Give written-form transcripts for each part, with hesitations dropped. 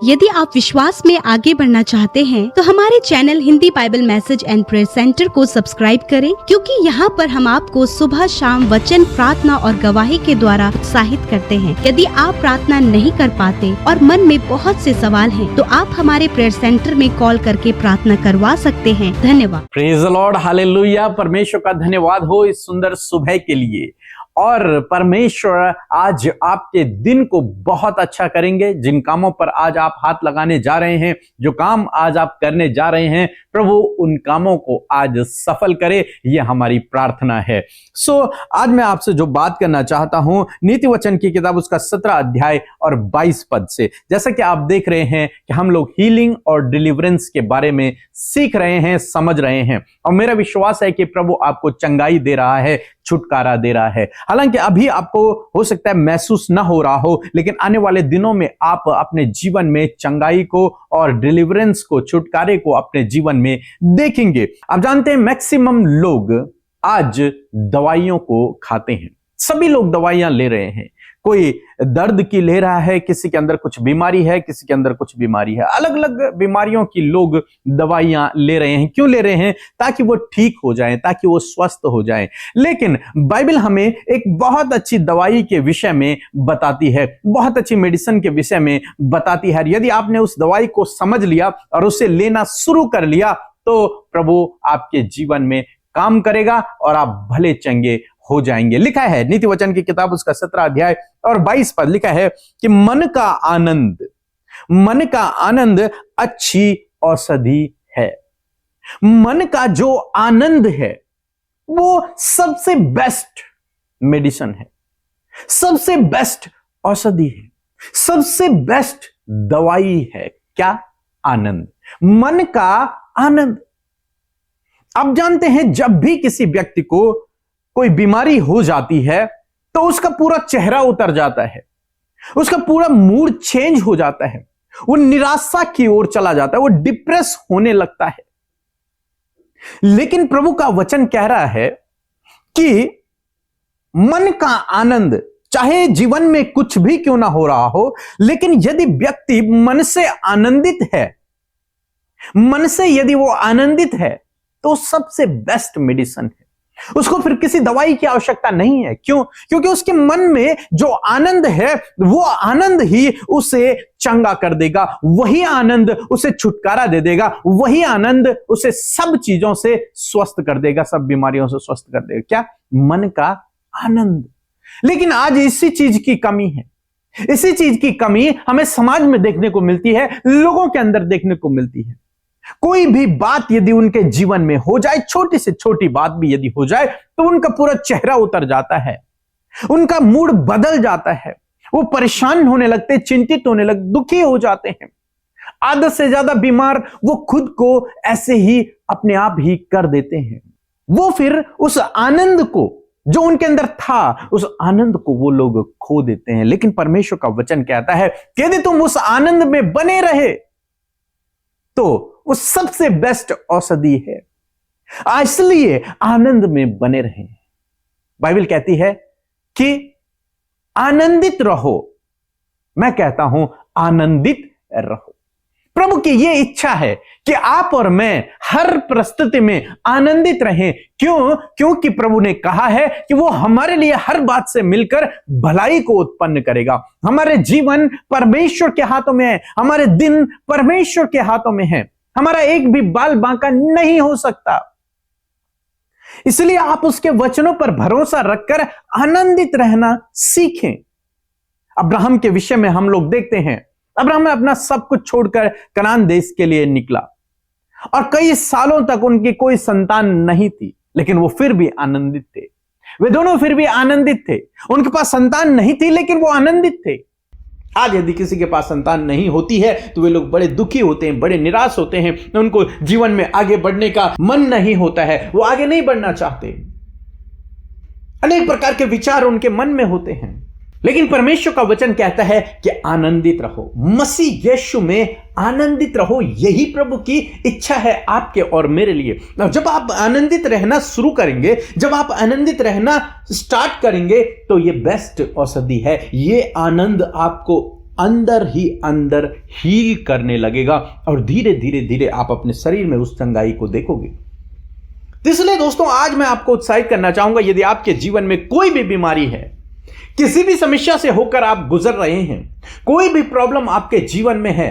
यदि आप विश्वास में आगे बढ़ना चाहते हैं तो हमारे channel Hindi Bible message and prayer centre को सब्सक्राइब करें, क्योंकि यहाँ पर हम आपको सुबह शाम वचन, प्रार्थना और गवाही के द्वारा उत्साहित करते हैं। यदि आप प्रार्थना नहीं कर पाते और मन में बहुत से सवाल हैं, तो आप हमारे प्रेयर सेंटर में कॉल करके प्रार्थना करवा सकते हैं। धन्यवाद। Praise the Lord, hallelujah. परमेश्वर का धन्यवाद हो इस सुंदर सुबह के लिए। और परमेश्वर आज आपके दिन को बहुत अच्छा करेंगे। जिन कामों पर आज आप हाथ लगाने जा रहे हैं, जो काम आज आप करने जा रहे हैं, प्रभु उन कामों को आज सफल करे, ये हमारी प्रार्थना है। आज मैं आपसे जो बात करना चाहता हूं, नीति वचन की किताब उसका 17 अध्याय और 22 पद से। जैसा कि आप देख रहे हैं कि हम लोग हीलिंग और डिलीवरेंस के बारे में सीख रहे हैं, समझ रहे हैं, और मेरा विश्वास है कि प्रभु आपको चंगाई दे रहा है, छुटकारा दे रहा है। हालांकि अभी आपको हो सकता है महसूस ना हो रहा हो, लेकिन आने वाले दिनों में आप अपने जीवन में चंगाई को और डिलीवरेंस को, छुटकारे को अपने जीवन में देखेंगे। आप जानते हैं मैक्सिमम लोग आज दवाइयों को खाते हैं। सभी लोग दवाइयां ले रहे हैं। कोई दर्द की ले रहा है, किसी के अंदर कुछ बीमारी है, किसी के अंदर कुछ बीमारी है। अलग अलग बीमारियों की लोग दवाइयां ले रहे हैं। क्यों ले रहे हैं? ताकि वो ठीक हो जाएं, ताकि वो स्वस्थ हो जाएं। लेकिन बाइबल हमें एक बहुत अच्छी दवाई के विषय में बताती है, बहुत अच्छी मेडिसिन के विषय में बताती है। यदि आपने उस दवाई को समझ लिया और उसे लेना शुरू कर लिया, तो प्रभु आपके जीवन में काम करेगा और आप भले चंगे हो जाएंगे। लिखा है नीति वचन की किताब उसका 17 अध्याय और 22 पद, लिखा है कि मन का आनंद अच्छी औषधि है। मन का जो आनंद है वो सबसे बेस्ट मेडिसिन है, सबसे बेस्ट औषधि है, सबसे बेस्ट दवाई है। क्या? आनंद, मन का आनंद। आप जानते हैं जब भी किसी व्यक्ति को कोई बीमारी हो जाती है तो उसका पूरा चेहरा उतर जाता है, उसका पूरा मूड चेंज हो जाता है, वो निराशा की ओर चला जाता है, वो डिप्रेस होने लगता है। लेकिन प्रभु का वचन कह रहा है कि मन का आनंद, चाहे जीवन में कुछ भी क्यों ना हो रहा हो, लेकिन यदि व्यक्ति मन से आनंदित है, मन से यदि वो आनंदित है, तो सबसे बेस्ट मेडिसिन है। उसको फिर किसी दवाई की आवश्यकता नहीं है। क्यों? क्योंकि उसके मन में जो आनंद है, वो आनंद ही उसे चंगा कर देगा, वही आनंद उसे छुटकारा दे देगा, वही आनंद उसे सब चीजों से स्वस्थ कर देगा, सब बीमारियों से स्वस्थ कर देगा। क्या? मन का आनंद। लेकिन आज इसी चीज की कमी है। इसी चीज की कमी हमें समाज में देखने को मिलती है, लोगों के अंदर देखने को मिलती है। कोई भी बात यदि उनके जीवन में हो जाए, छोटी से छोटी बात भी यदि हो जाए, तो उनका पूरा चेहरा उतर जाता है, उनका मूड बदल जाता है, वो परेशान होने लगते, चिंतित होने लगते, दुखी हो जाते हैं। आधे से ज्यादा बीमार वो खुद को ऐसे ही अपने आप ही कर देते हैं। वो फिर उस आनंद को जो उनके अंदर था, उस आनंद को वो लोग खो देते हैं। लेकिन परमेश्वर का वचन कहता है कि यदि तुम उस आनंद में बने रहे तो वो सबसे बेस्ट औषधि है। इसलिए आनंद में बने रहें। बाइबल कहती है कि आनंदित रहो। मैं कहता हूं आनंदित रहो। प्रभु की यह इच्छा है कि आप और मैं हर परिस्थिति में आनंदित रहें। क्यों? क्योंकि प्रभु ने कहा है कि वो हमारे लिए हर बात से मिलकर भलाई को उत्पन्न करेगा। हमारे जीवन परमेश्वर के हाथों में है, हमारे दिन परमेश्वर के हाथों में है, हमारा एक भी बाल बांका नहीं हो सकता। इसलिए आप उसके वचनों पर भरोसा रखकर आनंदित रहना सीखें। अब्राहम के विषय में हम लोग देखते हैं, अब्राहम ने अपना सब कुछ छोड़कर कनान देश के लिए निकला और कई सालों तक उनकी कोई संतान नहीं थी, लेकिन वो फिर भी आनंदित थे। वे दोनों फिर भी आनंदित थे। उनके पास संतान नहीं थी, लेकिन वो आनंदित थे। आज यदि किसी के पास संतान नहीं होती है तो वे लोग बड़े दुखी होते हैं, बड़े निराश होते हैं, उनको जीवन में आगे बढ़ने का मन नहीं होता है, वो आगे नहीं बढ़ना चाहते। अनेक प्रकार के विचार उनके मन में होते हैं। लेकिन परमेश्वर का वचन कहता है कि आनंदित रहो, मसीह यीशु में आनंदित रहो। यही प्रभु की इच्छा है आपके और मेरे लिए। जब आप आनंदित रहना शुरू करेंगे, जब आप आनंदित रहना स्टार्ट करेंगे, तो ये बेस्ट औषधि है। ये आनंद आपको अंदर ही अंदर हील करने लगेगा और धीरे धीरे धीरे आप अपने शरीर में उस चंगाई को देखोगे। तो इसलिए दोस्तों आज मैं आपको उत्साहित करना चाहूंगा, यदि आपके जीवन में कोई भी बीमारी है, किसी भी समस्या से होकर आप गुजर रहे हैं, कोई भी प्रॉब्लम आपके जीवन में है,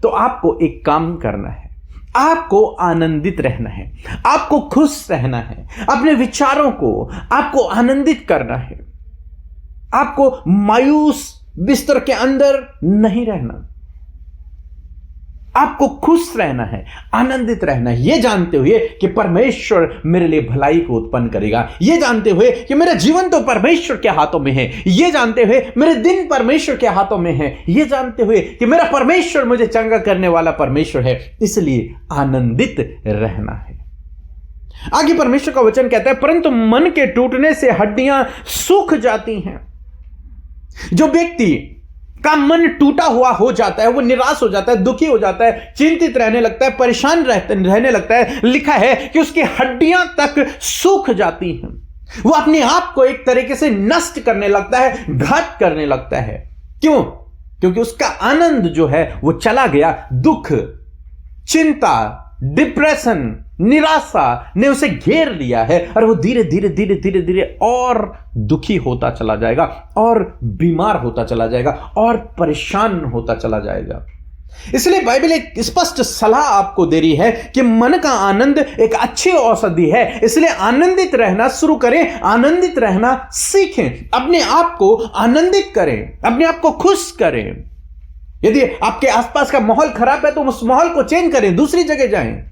तो आपको एक काम करना है, आपको आनंदित रहना है, आपको खुश रहना है, अपने विचारों को आपको आनंदित करना है, आपको मायूस बिस्तर के अंदर नहीं रहना, आपको खुश रहना है, आनंदित रहना है, यह जानते हुए कि परमेश्वर मेरे लिए भलाई को उत्पन्न करेगा, यह जानते हुए कि मेरा जीवन तो परमेश्वर के हाथों में है, यह जानते हुए मेरे दिन परमेश्वर के हाथों में है, यह जानते हुए कि मेरा परमेश्वर मुझे चंगा करने वाला परमेश्वर है, इसलिए आनंदित रहना है। आगे परमेश्वर का वचन कहता है, परंतु मन के टूटने से हड्डियां सूख जाती हैं। जो व्यक्ति का मन टूटा हुआ हो जाता है, वो निराश हो जाता है, दुखी हो जाता है, चिंतित रहने लगता है, परेशान रहने लगता है, लिखा है कि उसकी हड्डियां तक सूख जाती हैं। वो अपने आप को एक तरीके से नष्ट करने लगता है, घात करने लगता है। क्यों? क्योंकि उसका आनंद जो है वो चला गया। दुख, चिंता, डिप्रेशन, निराशा ने उसे घेर लिया है और वो धीरे धीरे धीरे धीरे धीरे और दुखी होता चला जाएगा और बीमार होता चला जाएगा और परेशान होता चला जाएगा। इसलिए बाइबल एक स्पष्ट सलाह आपको दे रही है कि मन का आनंद एक अच्छी औषधि है, इसलिए आनंदित रहना शुरू करें, आनंदित रहना सीखें, अपने आप को आनंदित करें, अपने आप को खुश करें। यदि आपके आसपास का माहौल खराब है तो उस माहौल को चेंज करें, दूसरी जगह जाएं,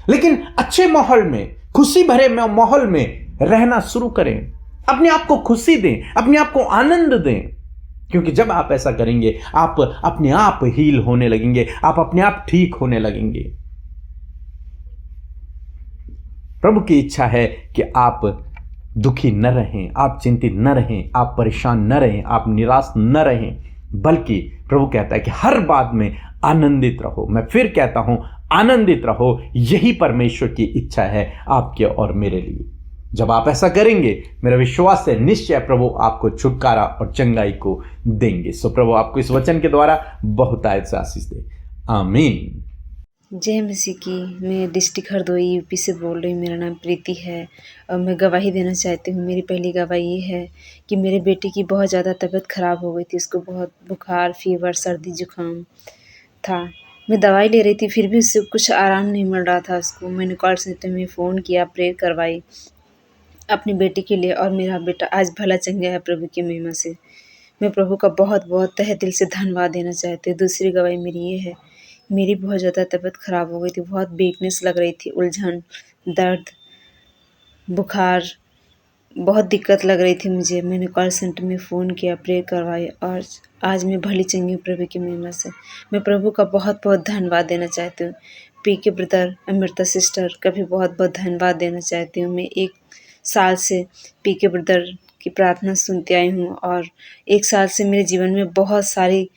लेकिन अच्छे माहौल में, खुशी भरे माहौल में रहना शुरू करें, अपने आप को खुशी दें, अपने आप को आनंद दें, क्योंकि जब आप ऐसा करेंगे आप अपने आप हील होने लगेंगे, आप अपने आप ठीक होने लगेंगे। प्रभु की इच्छा है कि आप दुखी न रहें, आप चिंतित न रहें, आप परेशान न रहें, आप निराश न रहें, बल्कि प्रभु कहता है कि हर बात में आनंदित रहो। मैं फिर कहता हूं, आनंदित रहो। यही परमेश्वर की इच्छा है आपके और मेरे लिए। जब आप ऐसा करेंगे, मेरा विश्वास है निश्चय प्रभु आपको छुटकारा और चंगाई को देंगे। सो प्रभु आपको इस वचन के द्वारा बहुतायत से आशीष दे। आमीन। जय मसीह की। मैं डिस्ट्रिक्ट हरदोई यूपी से बोल रही हूँ। मेरा नाम प्रीति है और मैं गवाही देना चाहती हूँ। मेरी पहली गवाही ये है कि मेरे बेटे की बहुत ज़्यादा तबीयत ख़राब हो गई थी। उसको बहुत बुखार, फीवर, सर्दी, जुकाम था। मैं दवाई ले रही थी, फिर भी उससे कुछ आराम नहीं मिल रहा था उसको। मैंने कॉल सेंटर में फ़ोन किया, प्रेयर करवाई अपनी बेटी के लिए और मेरा बेटा आज भला चंगा है प्रभु की महिमा से। मैं प्रभु का बहुत बहुत तहे दिल से धन्यवाद देना चाहती हूँ। दूसरी गवाही मेरी ये है, मेरी बहुत ज़्यादा तबीयत ख़राब हो गई थी, बहुत वीकनेस लग रही थी, उलझन, दर्द, बुखार, बहुत दिक्कत लग रही थी मुझे। मैंने कॉल सेंटर में फ़ोन किया, प्रेयर करवाई और आज मैं भली चंगी हूँ प्रभु की महिमा से। मैं प्रभु का बहुत बहुत धन्यवाद देना चाहती हूँ। पीके ब्रदर, अमृता सिस्टर का भी बहुत बहुत धन्यवाद देना चाहती हूँ। मैं 1 साल से पीके ब्रदर की प्रार्थना सुनती आई हूँ और 1 साल से मेरे जीवन में बहुत सारी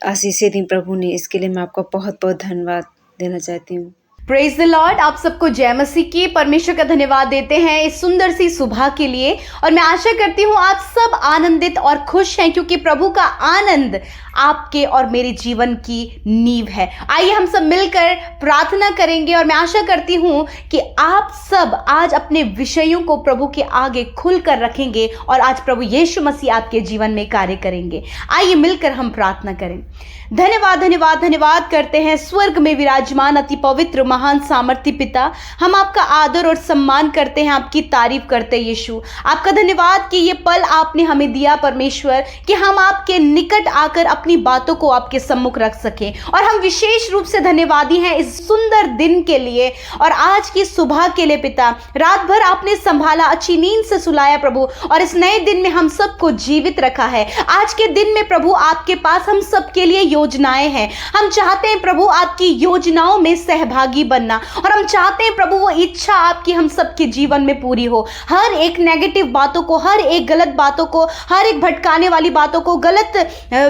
आशीषें दी प्रभु ने। इसके लिए मैं आपका बहुत बहुत धन्यवाद देना चाहती हूँ। Praise the Lord. आप सबको जय मसीह की। परमेश्वर का धन्यवाद देते हैं इस सुंदर सी सुबह के लिए और मैं आशा करती हूँ आप सब आनंदित और खुश हैं, क्योंकि प्रभु का आनंद आपके और मेरे जीवन की नींव है। आइए हम सब मिलकर प्रार्थना करेंगे और मैं आशा करती हूँ कि आप सब आज अपने विषयों को प्रभु के आगे खुलकर रखेंगे और आज प्रभु यीशु मसीह आपके जीवन में कार्य करेंगे। आइए मिलकर हम प्रार्थना करें। धन्यवाद धन्यवाद धन्यवाद करते हैं स्वर्ग में विराजमान अति पवित्र महान सामर्थी पिता। हम आपका आदर और सम्मान करते हैं, आपकी तारीफ करते हैं यीशु। आपका धन्यवाद कि ये पल आपने हमें दिया परमेश्वर, कि हम आपके निकट आकर अपनी बातों को आपके सम्मुख रख सकें। और हम विशेष रूप से धन्यवादी हैं इस सुंदर दिन के लिए और आज की सुबह के लिए पिता। रात भर आपने संभाला, अच्छी नींद से सुलाया प्रभु, और इस नए दिन में हम सबको जीवित रखा है। आज के दिन में प्रभु आपके पास हम सबके लिए योजनाएं हैं। हम चाहते हैं प्रभु आपकी योजनाओं में सहभागी भागी बनना, और हम चाहते हैं प्रभु वो इच्छा आपकी हम सबके जीवन में पूरी हो। हर एक नेगेटिव बातों को, हर एक गलत बातों को, हर एक भटकाने वाली बातों को, गलत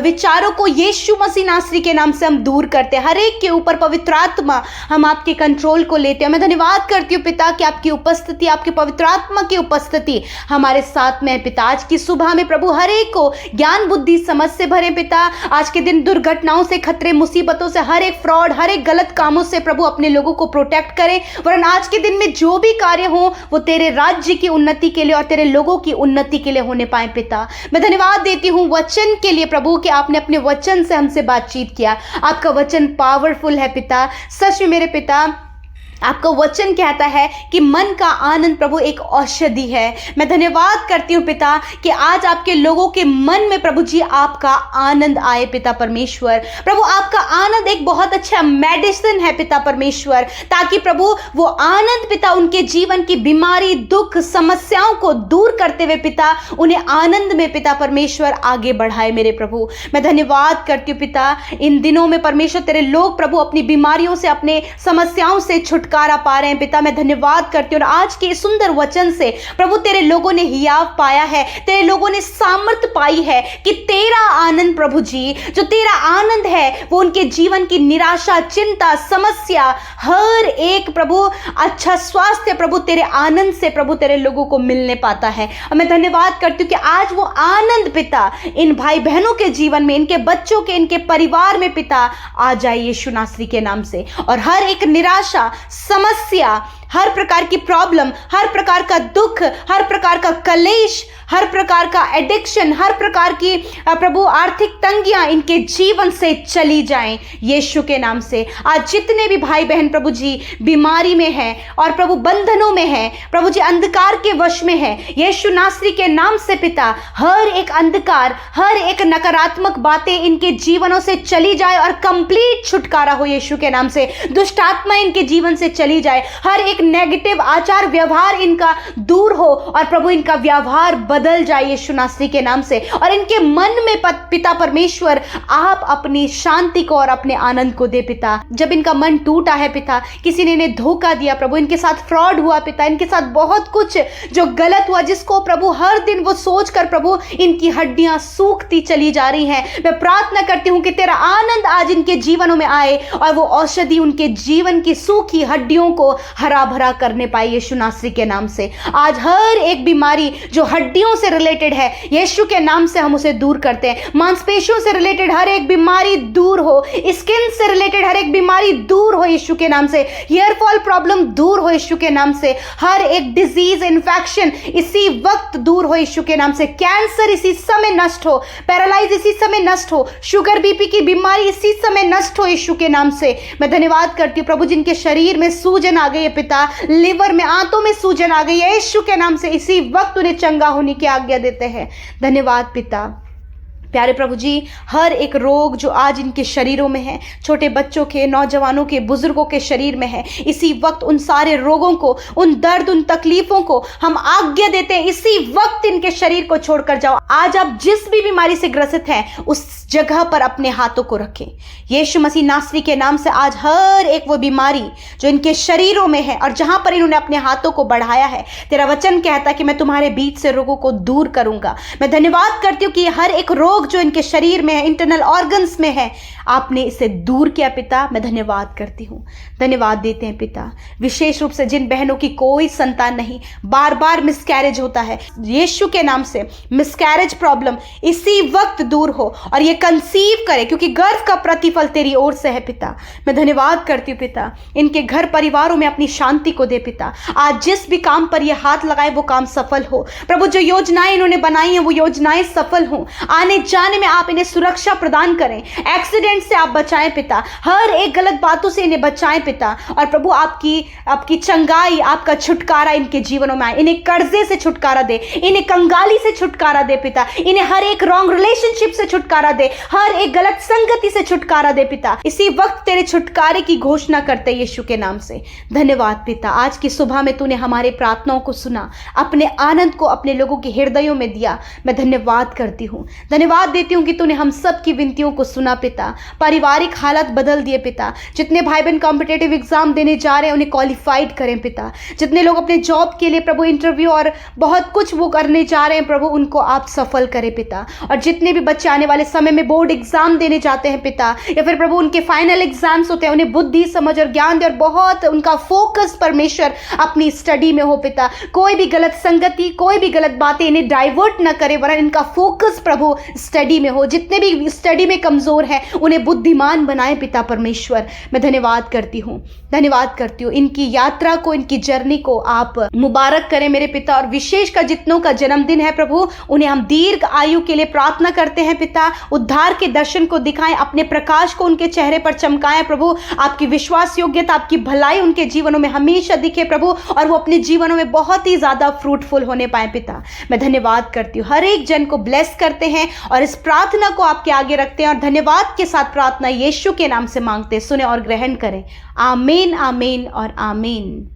विचारों को यीशु मसीह नासरी के नाम से हम दूर करते हैं। हर एक के ऊपर पवित्र आत्मा हम आपके कंट्रोल को लेते हैं। मैं धन्यवाद करती हूँ पिता कि आपकी उपस्थिति, आपके पवित्र आत्मा की उपस्थिति हमारे साथ में है पिता। आज की सुबह में प्रभु हर एक को ज्ञान बुद्धि समझ से भरे पिता। आज के दिन दुर्घटनाओं से, खतरे मुसीबतों से, हर एक फ्रॉड, हर एक गलत कामों से प्रभु अपने लोगों को प्रोटेक्ट करें। वरन आज के दिन में जो भी कार्य हो वो तेरे राज्य की उन्नति के लिए और तेरे लोगों की उन्नति के लिए होने पाए पिता। मैं धन्यवाद देती हूँ वचन के लिए प्रभु कि आपने अपने वचन से हमसे बातचीत किया। आपका वचन पावरफुल है पिता। सच में मेरे पिता, आपका वचन कहता है कि मन का आनंद प्रभु एक औषधि है। मैं धन्यवाद करती हूँ पिता कि आज आपके लोगों के मन में प्रभु जी आपका आनंद आए पिता परमेश्वर। प्रभु आपका आनंद एक बहुत अच्छा मेडिसिन है पिता परमेश्वर, ताकि प्रभु वो आनंद पिता उनके जीवन की बीमारी, दुख, समस्याओं को दूर करते हुए पिता उन्हें आनंद में पिता परमेश्वर आगे बढ़ाए मेरे प्रभु। मैं धन्यवाद करती हूँ पिता, इन दिनों में परमेश्वर तेरे लोग प्रभु अपनी बीमारियों से, अपने समस्याओं से छुटकारा पा रहे हैं पिता। मैं धन्यवाद करती हूँ और आज के सुंदर वचन से प्रभु तेरे लोगों ने हियाव पाया है, तेरे लोगों ने सामर्थ पाई है कि तेरा आनंद प्रभु जी, जो तेरा आनंद है वो उनके जीवन की निराशा, चिंता, समस्या, हर एक प्रभु अच्छा स्वास्थ्य प्रभु तेरे आनंद से प्रभु तेरे लोगों को मिलने पाता है। और मैं धन्यवाद करती हूँ कि आज वो आनंद पिता इन भाई बहनों के जीवन में, इनके बच्चों के, इनके परिवार में पिता आ जाए यीशु नासरी के नाम से। और हर एक निराशा, समस्या, हर प्रकार की प्रॉब्लम, हर प्रकार का दुख, हर प्रकार का कलेश, हर प्रकार का एडिक्शन, हर प्रकार की प्रभु आर्थिक तंगियां इनके जीवन से चली जाएं यीशु के नाम से। आज जितने भी भाई बहन प्रभु जी बीमारी में हैं और प्रभु बंधनों में हैं, प्रभु जी अंधकार के वश में हैं, यीशु नासरी के नाम से पिता हर एक अंधकार, हर एक नकारात्मक बातें इनके जीवनों से चली जाए और कंप्लीट छुटकारा हो यीशु के नाम से। दुष्ट आत्मा इनके जीवन से चली जाए, हर एक नेगेटिव आचार व्यवहार इनका दूर हो और प्रभु इनका व्यवहार बदल जाए यीशु नासरी के नाम से। और इनके मन में पिता परमेश्वर आप अपनी शांति को और अपने आनंद को दे पिता। जब इनका मन टूटा है पिता, किसी ने इन्हें धोखा दिया प्रभु, इनके साथ फ्रॉड हुआ पिता, इनके साथ बहुत कुछ जो गलत हुआ, जिसको प्रभु हर दिन वो सोचकर प्रभु इनकी हड्डियां सूखती चली जा रही हैं, मैं प्रार्थना करती हूं कि तेरा आनंद आज इनके जीवनों में आए और वो औषधि उनके जीवन की सूखी हड्डियों को हरा भरा करने पाए यीशु नासरी के नाम से। आज हर एक बीमारी जो हड्डियों से रिलेटेड है यीशु के नाम से हम उसे दूर करते हैं। मांसपेशियों से रिलेटेड हर एक बीमारी दूर हो, स्किन से रिलेटेड हर एक बीमारी दूर हो यीशु के नाम से, हेयर फॉल प्रॉब्लम दूर हो यीशु के नाम से, हर एक डिजीज, इन्फेक्शन इसी वक्त दूर हो यीशु के नाम से, कैंसर इसी समय नष्ट हो, पैरालाइज इसी समय नष्ट हो, शुगर बीपी की बीमारी इसी समय नष्ट हो यीशु के नाम से। मैं धन्यवाद करती हूँ प्रभु जिनके शरीर में सूजन आ गई है पिता, लिवर में, आंतों में सूजन आ गई है यीशु के नाम से, इसी वक्त उन्हें चंगा होने की आज्ञा देते हैं। धन्यवाद पिता। प्यारे प्रभु जी, हर एक रोग जो आज इनके शरीरों में है, छोटे बच्चों के, नौजवानों के, बुजुर्गों के शरीर में है, इसी वक्त उन सारे रोगों को, उन दर्द, उन तकलीफों को हम आज्ञा देते हैं, इसी वक्त इनके शरीर को छोड़कर जाओ। आज आप जिस भी बीमारी से ग्रसित हैं उस जगह पर अपने हाथों को रखें यीशु मसीह नासरी के नाम से। आज हर एक वो बीमारी जो इनके शरीरों में है और जहां पर इन्होंने अपने हाथों को बढ़ाया है, तेरा वचन कहता है कि मैं तुम्हारे बीच से रोगों को दूर करूंगा। मैं धन्यवाद करती हूँ कि हर एक रोग जो इनके शरीर में है, इंटरनल ऑर्गन्स में है, आपने इसे दूर किया पिता। मैं धन्यवाद करती हूँ, धन्यवाद देते हैं पिता। विशेष रूप से जिन बहनों की कोई संतान नहीं, बार बार मिसकैरेज होता है, यीशु के नाम से मिसकैरेज प्रॉब्लम इसी वक्त दूर हो और ये कंसीव करे, क्योंकि गर्भ का प्रतिफल तेरी ओर से है पिता। मैं धन्यवाद करती हूँ पिता, इनके घर परिवारों में अपनी शांति को दे पिता। आज जिस भी काम पर ये हाथ लगाए वो काम सफल हो प्रभु। जो योजनाएं इन्होंने बनाई हैं वो योजनाएं सफल हो, आने जाने में आप इन्हें सुरक्षा प्रदान करें, एक्सीडेंट से आप बचाएं पिता, हर एक गलत बातों से इन्हें बचाएं पिता। और प्रभु आपकी चंगाई, आपका छुटकारा इनके जीवनों में आए, इन्हें कर्जे से छुटकारा दे, इन्हें कंगाली से छुटकारा दे पिता, इन्हें हर एक रॉन्ग रिलेशनशिप से छुटकारा दे, हर एक गलत संगति से छुटकारा दे पिता। इसी वक्त तेरे छुटकारे की घोषणा करते यीशु के नाम से। धन्यवाद पिता, आज की सुबह में तूने हमारे प्रार्थनाओं को सुना, अपने आनंद को अपने लोगों के हृदयों में दिया। मैं धन्यवाद करती हूँ, धन्यवाद धन्यवाद देती हूँ कि तूने हम सब की विनतियों को सुना पिता। पारिवारिक हालत बदल दिए पिता। जितने भाई बहन कॉम्पिटेटिव एग्जाम देने जा रहे हैं उन्हें क्वालिफाइड करें पिता। जितने लोग अपने जॉब के लिए प्रभु इंटरव्यू और बहुत कुछ वो करने जा रहे हैं प्रभु, उनको आप सफल करें पिता। और जितने भी बच्चे आने वाले समय में बोर्ड एग्जाम देने जाते हैं पिता, या फिर प्रभु उनके फाइनल एग्जाम्स होते हैं, उन्हें बुद्धि समझ और ज्ञान दे और बहुत उनका फोकस परमेश्वर अपनी स्टडी में हो पिता। कोई भी गलत संगति, कोई भी गलत बातें इन्हें डाइवर्ट ना करे, वरन इनका फोकस प्रभु स्टडी में हो। जितने भी स्टडी में कमजोर हैं उन्हें बुद्धिमान बनाए पिता परमेश्वर। मैं धन्यवाद करती हूँ, धन्यवाद करती हूँ। इनकी यात्रा को, इनकी जर्नी को आप मुबारक करें मेरे पिता। और विशेषकर जितनों का जन्मदिन है प्रभु, उन्हें हम दीर्घ आयु के लिए प्रार्थना करते हैं पिता। उद्धार के दर्शन को दिखाएं, अपने प्रकाश को उनके चेहरे पर चमकाएं प्रभु। आपकी विश्वास योग्यता, आपकी भलाई उनके जीवनों में हमेशा दिखे प्रभु, और वो अपने जीवनों में बहुत ही ज्यादा फ्रूटफुल होने पाए पिता। मैं धन्यवाद करती हूँ। हर एक जन को ब्लेस करते हैं और इस प्रार्थना को आपके आगे रखते हैं और धन्यवाद के साथ प्रार्थना यीशु के नाम से मांगते हैं। सुने और ग्रहण करें। आमीन, आमीन और आमीन।